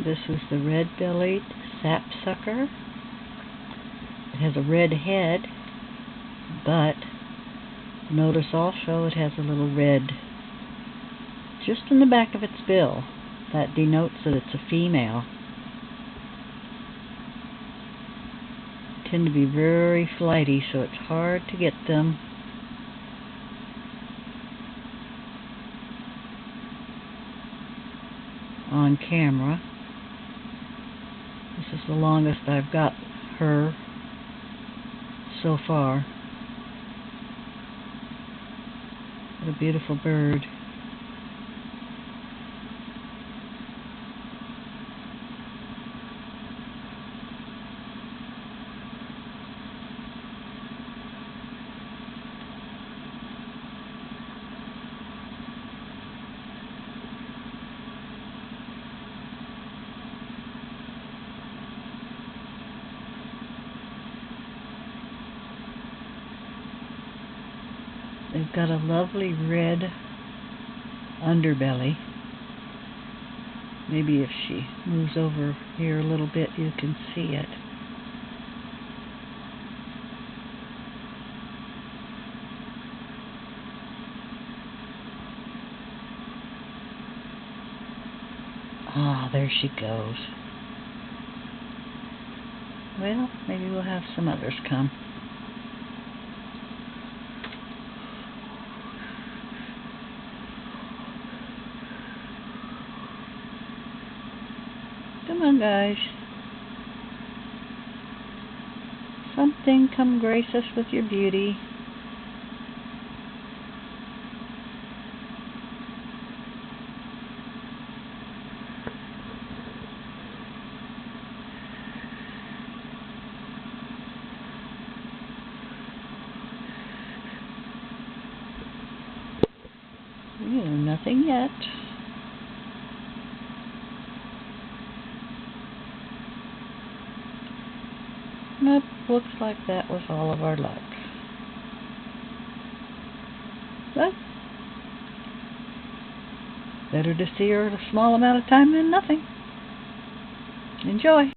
This is the red-bellied sapsucker. It has a red head, but notice also it has a little red just in the back of its bill. That denotes that it's a female. Tend to be very flighty, so it's hard to get them. On camera. This is the longest I've got her so far. What a beautiful bird. They've got a lovely red underbelly. Maybe if she moves over here a little bit, you can see it. Ah, there she goes. Well, maybe we'll have some others come. Come on, guys. Something come grace us with your beauty. Nothing yet. Nope, looks like that was all of our luck. But better to see her a small amount of time than nothing. Enjoy.